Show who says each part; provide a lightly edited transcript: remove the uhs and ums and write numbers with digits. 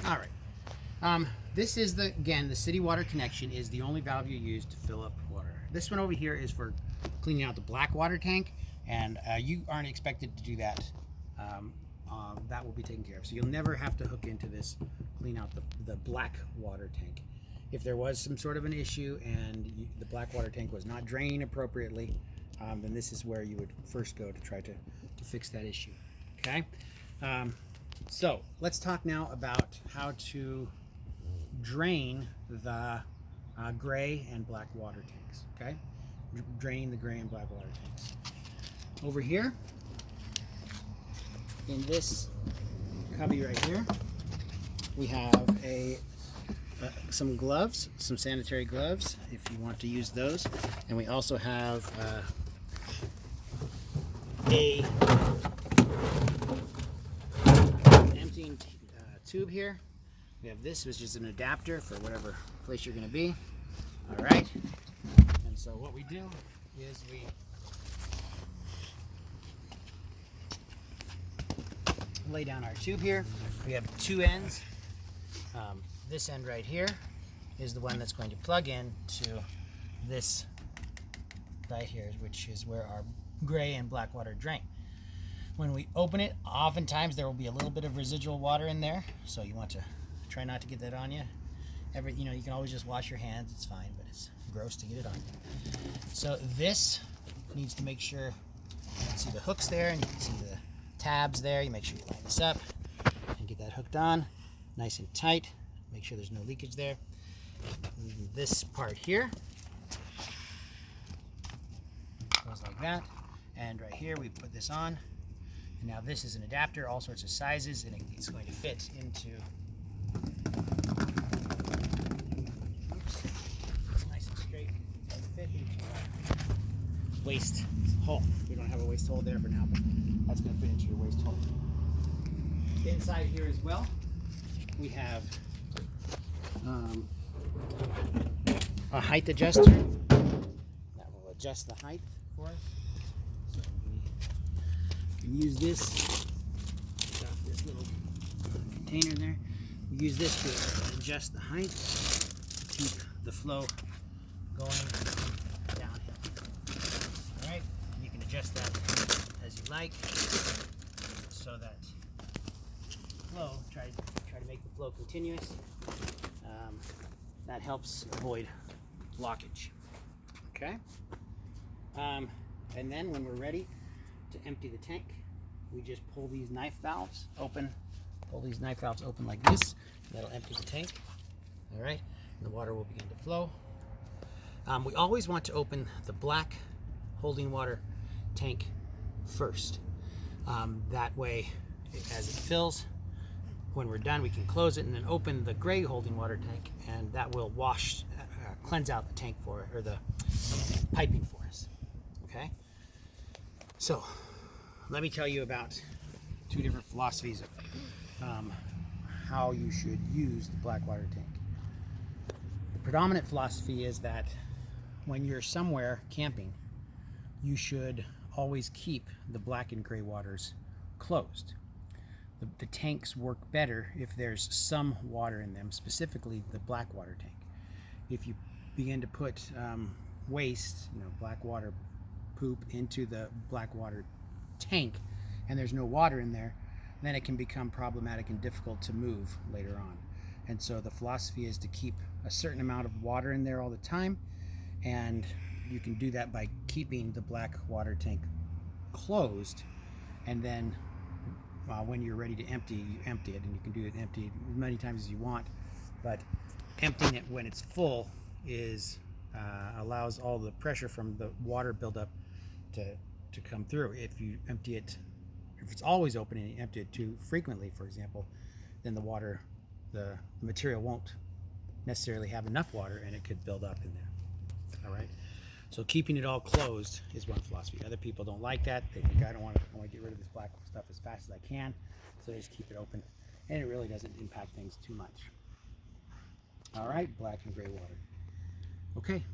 Speaker 1: All right. This is again, the city water connection is the only valve you use to fill up water. This one over here is for cleaning out the black water tank, and you aren't expected to do that. That will be taken care of. So you'll never have to hook into this, clean out the black water tank. If there was some sort of an issue and the black water tank was not draining appropriately, then this is where you would first go to try to fix that issue. Okay? So let's talk now about how to drain the gray and black water tanks. Okay, draining the gray and black water tanks. Over here in this cubby right here, we have some gloves, some sanitary gloves if you want to use those, and we also have a emptying tube here. We have this, which is an adapter for whatever place you're going to be. All right. And so what we do is we lay down our tube here. We have two ends. This end right here is the one that's going to plug in to this right here, which is where our gray and black water drain. When we open it, oftentimes there will be a little bit of residual water in there, so you want to try not to get that on you. You can always just wash your hands, it's fine, but it's gross to get it on you. So this needs to make sure you can see the hooks there and you can see the tabs there. You make sure you line this up and get that hooked on nice and tight. Make sure there's no leakage there. And this part here goes like that, and right here we put this on, and now this is an adapter, all sorts of sizes, and it's going to fit into it's nice and straight. It's going to fit into our waste hole. We don't have a waste hole there for now, but that's going to fit into your waste hole. Inside here as well, we have a height adjuster that will adjust the height for us. So we can use this. Take off this little container there. We use this to adjust the height to keep the flow going downhill. All right, and you can adjust that as you like, so that flow. Try to make the flow continuous. That helps avoid blockage. Okay. And then when we're ready to empty the tank, we just pull these knife valves open. Pull these knife valves open like this. That'll empty the tank. All right. And the water will begin to flow. We always want to open the black holding water tank first. That way, as it fills, when we're done, we can close it and then open the gray holding water tank, and that will cleanse out the tank or the piping for us. Okay? So, let me tell you about two different philosophies of how you should use the black water tank. The predominant philosophy is that when you're somewhere camping, you should always keep the black and gray waters closed. The tanks work better if there's some water in them, specifically the black water tank. If you begin to put waste, black water poop into the black water tank and there's no water in there, then it can become problematic and difficult to move later on. And so the philosophy is to keep a certain amount of water in there all the time, and you can do that by keeping the black water tank closed, and then when you're ready to empty, you empty it, and you can do it empty as many times as you want, but emptying it when it's full allows all the pressure from the water buildup to come through. If you empty it, if it's always open and you empty it too frequently, for example, then the material won't necessarily have enough water, and it could build up in there. All right. So keeping it all closed is one philosophy. Other people don't like that. They think I want to get rid of this black stuff as fast as I can, so they just keep it open, and it really doesn't impact things too much. All right, black and gray water. Okay,